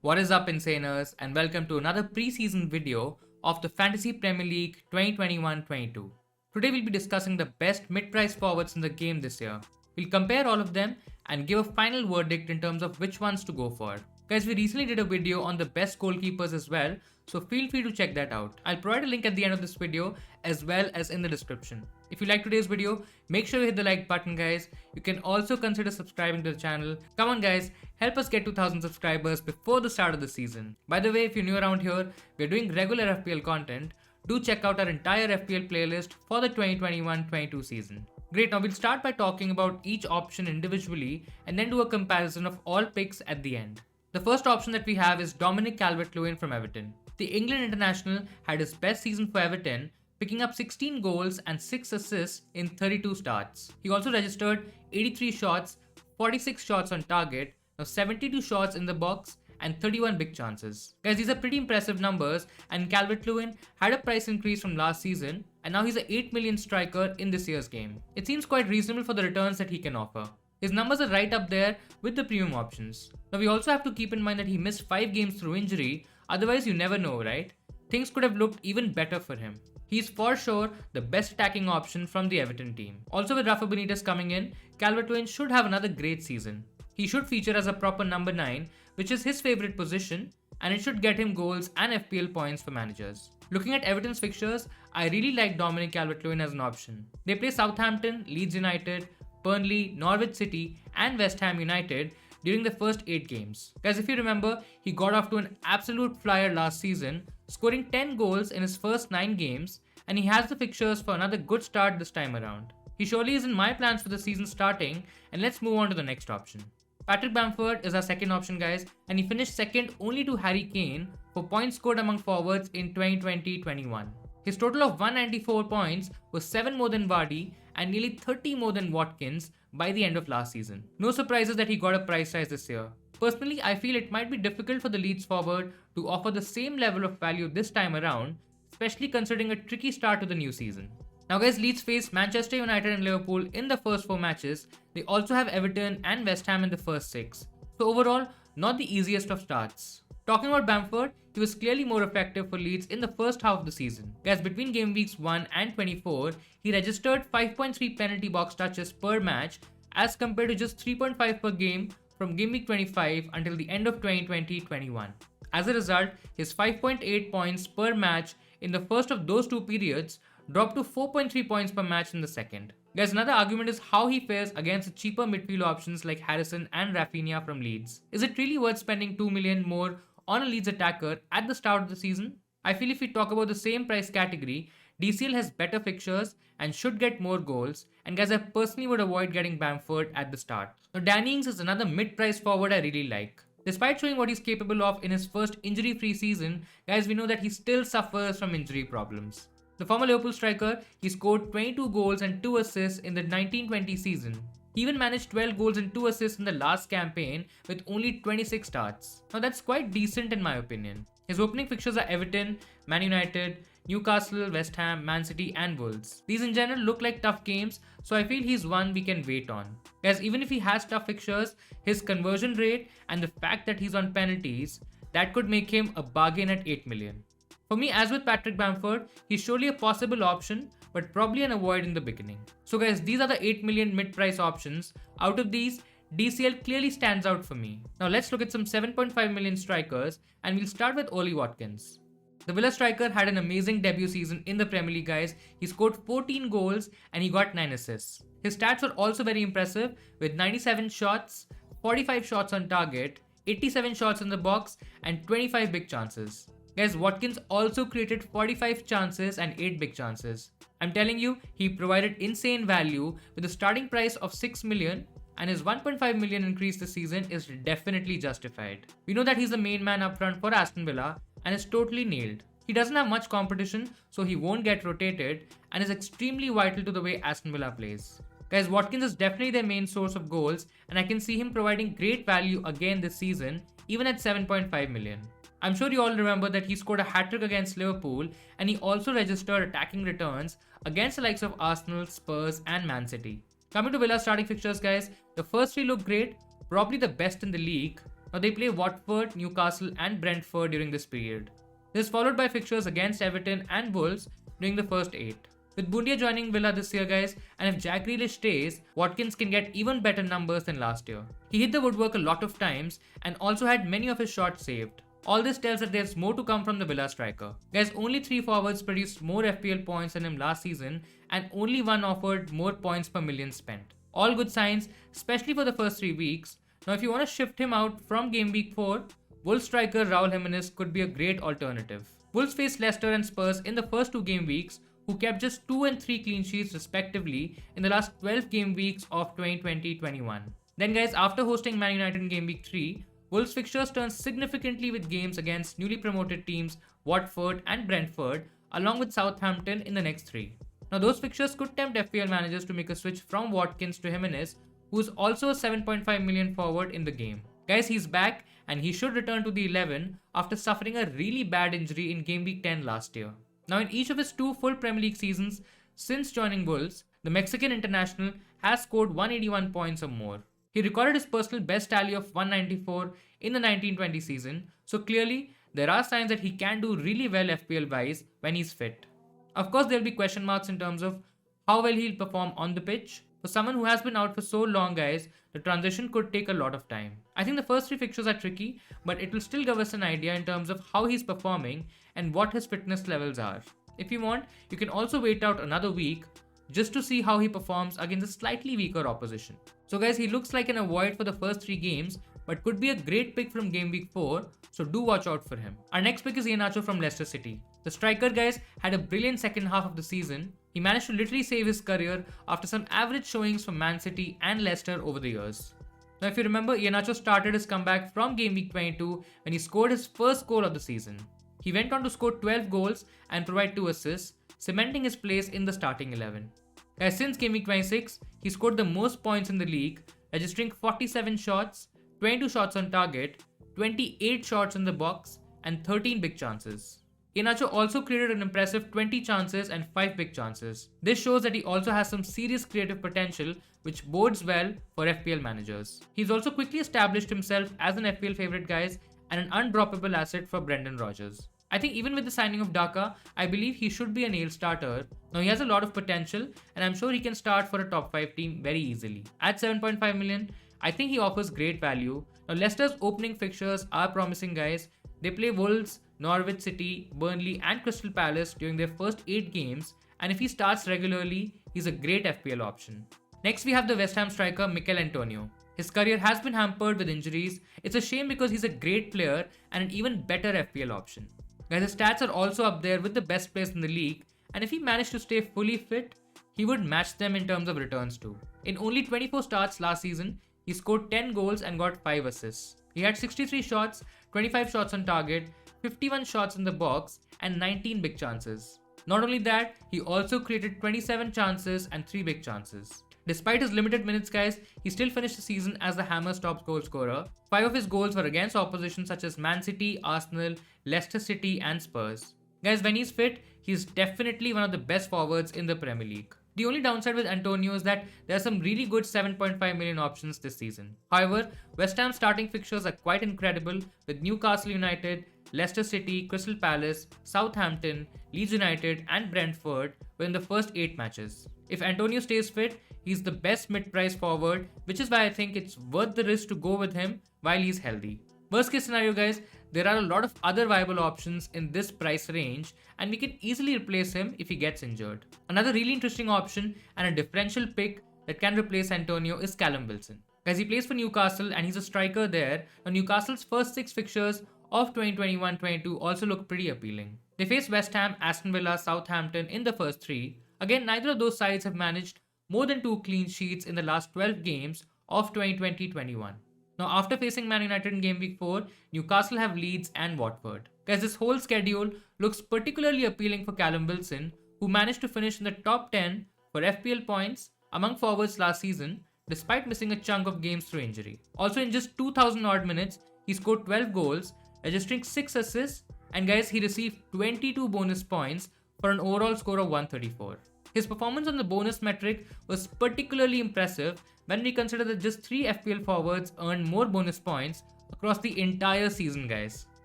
What is up, Insaners, and welcome to another pre-season video of the Fantasy Premier League 2021-22. Today we'll be discussing the best mid-price forwards in the game this year. We'll compare all of them and give a final verdict in terms of which ones to go for. Guys, we recently did a video on the best goalkeepers as well, so feel free to check that out. I'll provide a link at the end of this video as well as in the description. If you like today's video, make sure you hit the like button, guys. You can also consider subscribing to the channel. Come on guys, help us get 2,000 subscribers before the start of the season. By the way, if you're new around here, we're doing regular FPL content. Do check out our entire FPL playlist for the 2021-22 season. Great, now we'll start by talking about each option individually and then do a comparison of all picks at the end. The first option that we have is Dominic CalvertLewin from Everton. The England international had his best season for Everton, picking up 16 goals and 6 assists in 32 starts. He also registered 83 shots, 46 shots on target, 72 shots in the box and 31 big chances. Guys, these are pretty impressive numbers, and Calvert-Lewin had a price increase from last season and now he's an 8 million striker in this year's game. It seems quite reasonable for the returns that he can offer. His numbers are right up there with the premium options. Now we also have to keep in mind that he missed 5 games through injury, otherwise you never know, right? Things could have looked even better for him. He's for sure the best attacking option from the Everton team. Also, with Rafa Benitez coming in, Calvert-Lewin should have another great season. He should feature as a proper number 9, which is his favourite position, and it should get him goals and FPL points for managers. Looking at Everton's fixtures, I really like Dominic Calvert-Lewin as an option. They play Southampton, Leeds United, Burnley, Norwich City and West Ham United during the first 8 games. Guys, if you remember, he got off to an absolute flyer last season, scoring 10 goals in his first 9 games, and he has the fixtures for another good start this time around. He surely is in my plans for the season starting, and let's move on to the next option. Patrick Bamford is our second option, guys, and he finished second only to Harry Kane for points scored among forwards in 2020-21. His total of 194 points was 7 more than Vardy and nearly 30 more than Watkins by the end of last season. No surprises that he got a price rise this year. Personally, I feel it might be difficult for the Leeds forward to offer the same level of value this time around, especially considering a tricky start to the new season. Now guys, Leeds face Manchester United and Liverpool in the first 4 matches. They also have Everton and West Ham in the first 6. So overall, not the easiest of starts. Talking about Bamford, he was clearly more effective for Leeds in the first half of the season. Guys, between game weeks 1 and 24, he registered 5.3 penalty box touches per match as compared to just 3.5 per game from game week 25 until the end of 2020-21. As a result, his 5.8 points per match in the first of those 2 periods dropped to 4.3 points per match in the second. Guys, another argument is how he fares against the cheaper midfield options like Harrison and Rafinha from Leeds. Is it really worth spending 2 million more on a Leeds attacker at the start of the season? I feel if we talk about the same price category, DCL has better fixtures and should get more goals, and guys, I personally would avoid getting Bamford at the start. Now Danny Ings is another mid-price forward I really like. Despite showing what he's capable of in his first injury-free season, guys, we know that he still suffers from injury problems. The former Liverpool striker, he scored 22 goals and 2 assists in the 1920 season. He even managed 12 goals and 2 assists in the last campaign with only 26 starts. Now that's quite decent in my opinion. His opening fixtures are Everton, Man United, Newcastle, West Ham, Man City and Wolves. These in general look like tough games, so I feel he's one we can wait on. Guys, even if he has tough fixtures, his conversion rate and the fact that he's on penalties, that could make him a bargain at 8 million. For me, as with Patrick Bamford, he's surely a possible option, but probably an avoid in the beginning. So guys, these are the 8 million mid-price options. Out of these, DCL clearly stands out for me. Now let's look at some 7.5 million strikers, and we'll start with Ollie Watkins. The Villa striker had an amazing debut season in the Premier League, guys. He scored 14 goals and he got 9 assists. His stats were also very impressive with 97 shots, 45 shots on target, 87 shots in the box and 25 big chances. Guys, Watkins also created 45 chances and 8 big chances. I'm telling you, he provided insane value with a starting price of 6 million, and his 1.5 million increase this season is definitely justified. We know that he's the main man up front for Aston Villa and is totally nailed. He doesn't have much competition, so he won't get rotated and is extremely vital to the way Aston Villa plays. Guys, Watkins is definitely their main source of goals, and I can see him providing great value again this season, even at 7.5 million. I'm sure you all remember that he scored a hat-trick against Liverpool, and he also registered attacking returns against the likes of Arsenal, Spurs and Man City. Coming to Villa's starting fixtures, guys, the first 3 look great, probably the best in the league. Now they play Watford, Newcastle and Brentford during this period. This is followed by fixtures against Everton and Wolves during the first 8. With Bundia joining Villa this year guys, and if Jack Grealish stays, Watkins can get even better numbers than last year. He hit the woodwork a lot of times and also had many of his shots saved. All this tells that there's more to come from the Villa striker. Guys, only 3 forwards produced more FPL points than him last season and only one offered more points per million spent. All good signs, especially for the first 3 weeks. Now if you want to shift him out from game week 4, Wolves striker Raul Jimenez could be a great alternative. Wolves faced Leicester and Spurs in the first 2 game weeks, who kept just 2 and 3 clean sheets respectively in the last 12 game weeks of 2020-21. Then guys, after hosting Man United in game week 3, Wolves fixtures turned significantly with games against newly promoted teams Watford and Brentford, along with Southampton in the next 3. Now those fixtures could tempt FPL managers to make a switch from Watkins to Jimenez, who is also a 7.5 million forward in the game. Guys, he's back and he should return to the 11 after suffering a really bad injury in game week 10 last year. Now in each of his 2 full Premier League seasons since joining Wolves, the Mexican international has scored 181 points or more. He recorded his personal best tally of 194 in the 1920 season, so clearly there are signs that he can do really well FPL wise when he's fit. Of course, there will be question marks in terms of how well he'll perform on the pitch. For someone who has been out for so long guys, the transition could take a lot of time. I think the first 3 fixtures are tricky, but it will still give us an idea in terms of how he's performing and what his fitness levels are. If you want, you can also wait out another week just to see how he performs against a slightly weaker opposition. So guys, he looks like an avoid for the first 3 games, but could be a great pick from game week 4, so do watch out for him. Our next pick is Anato from Leicester City. The striker guys had a brilliant second half of the season. He managed to literally save his career after some average showings from Man City and Leicester over the years. Now if you remember, Anato started his comeback from game week 22 when he scored his first goal of the season. He went on to score 12 goals and provide 2 assists, cementing his place in the starting 11. Guys, since game week 26, he scored the most points in the league, registering 47 shots, 22 shots on target, 28 shots in the box, and 13 big chances. Anato also created an impressive 20 chances and 5 big chances. This shows that he also has some serious creative potential, which bodes well for FPL managers. He's also quickly established himself as an FPL favourite guys and an undroppable asset for Brendan Rodgers. I think even with the signing of Daka, I believe he should be a nail starter. Now he has a lot of potential and I'm sure he can start for a top 5 team very easily. At 7.5 million, I think he offers great value. Now Leicester's opening fixtures are promising guys. They play Wolves, Norwich City, Burnley and Crystal Palace during their first 8 games, and if he starts regularly, he's a great FPL option. Next we have the West Ham striker Mikel Antonio. His career has been hampered with injuries. It's a shame because he's a great player and an even better FPL option. Guys, his stats are also up there with the best players in the league, and if he managed to stay fully fit, he would match them in terms of returns too. In only 24 starts last season, he scored 10 goals and got 5 assists. He had 63 shots, 25 shots on target, 51 shots in the box, and 19 big chances. Not only that, he also created 27 chances and 3 big chances. Despite his limited minutes guys, he still finished the season as the Hammers' top goal scorer. 5 of his goals were against opposition such as Man City, Arsenal, Leicester City and Spurs. Guys, when he's fit, he's definitely one of the best forwards in the Premier League. The only downside with Antonio is that there are some really good 7.5 million options this season. However, West Ham's starting fixtures are quite incredible with Newcastle United, Leicester City, Crystal Palace, Southampton, Leeds United and Brentford were in the first 8 matches. If Antonio stays fit, he's the best mid-price forward, which is why I think it's worth the risk to go with him while he's healthy. Worst case scenario guys, there are a lot of other viable options in this price range and we can easily replace him if he gets injured. Another really interesting option and a differential pick that can replace Antonio is Callum Wilson. Guys, he plays for Newcastle and he's a striker there. Now Newcastle's first 6 fixtures of 2021-22 also look pretty appealing. They face West Ham, Aston Villa, Southampton in the first 3. Again, neither of those sides have managed more than 2 clean sheets in the last 12 games of 2020-21. Now after facing Man United in game week 4, Newcastle have Leeds and Watford. Guys, this whole schedule looks particularly appealing for Callum Wilson, who managed to finish in the top 10 for FPL points among forwards last season despite missing a chunk of games through injury. Also in just 2,000 odd minutes, he scored 12 goals, registering 6 assists, and guys, he received 22 bonus points for an overall score of 134. His performance on the bonus metric was particularly impressive when we consider that just 3 FPL forwards earned more bonus points across the entire season, guys.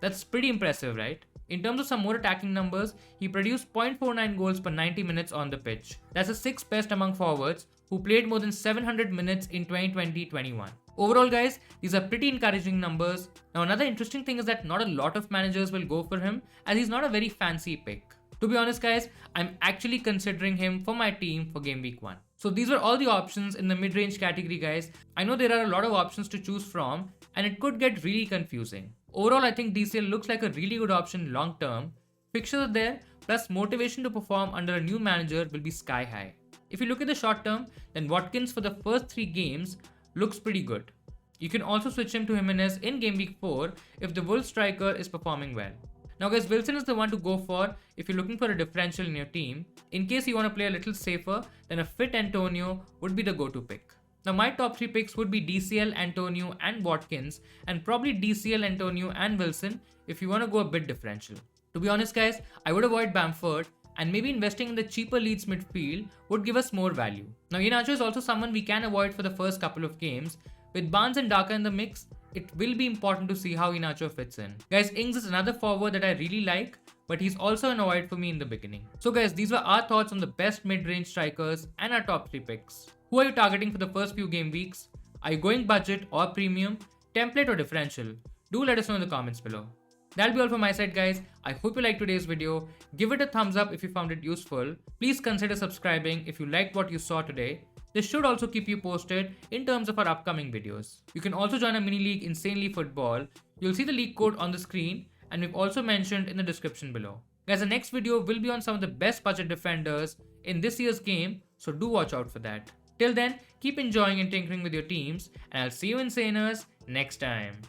That's pretty impressive, right? In terms of some more attacking numbers, he produced 0.49 goals per 90 minutes on the pitch. That's the 6th best among forwards who played more than 700 minutes in 2020-21. Overall, guys, these are pretty encouraging numbers. Now, another interesting thing is that not a lot of managers will go for him as he's not a very fancy pick. To be honest, guys, I'm actually considering him for my team for Game Week 1. So these were all the options in the mid-range category, guys. I know there are a lot of options to choose from and it could get really confusing. Overall, I think DCL looks like a really good option long term. Fixtures are there, plus motivation to perform under a new manager will be sky high. If you look at the short term, then Watkins for the first 3 games looks pretty good. You can also switch him to Jimenez in Game Week 4 if the Wolves striker is performing well. Now guys, Wilson is the one to go for if you're looking for a differential in your team. In case you want to play a little safer, then a fit Antonio would be the go-to pick. Now my top 3 picks would be DCL, Antonio and Watkins, and probably DCL, Antonio and Wilson if you want to go a bit differential. To be honest guys, I would avoid Bamford and maybe investing in the cheaper Leeds midfield would give us more value. Now Anato is also someone we can avoid for the first couple of games. With Barnes and Daka in the mix, it will be important to see how Anato fits in. Guys, Ings is another forward that I really like, but he's also an avoid for me in the beginning. So guys, these were our thoughts on the best mid-range strikers and our top 3 picks. Who are you targeting for the first few game weeks? Are you going budget or premium, template or differential? Do let us know in the comments below. That'll be all from my side, guys. I hope you liked today's video. Give it a thumbs up if you found it useful. Please consider subscribing if you liked what you saw today. This should also keep you posted in terms of our upcoming videos. You can also join our mini league Insanely Football. You'll see the league code on the screen and we've also mentioned in the description below. Guys, the next video will be on some of the best budget defenders in this year's game, so do watch out for that. Till then, keep enjoying and tinkering with your teams, and I'll see you Insaners next time.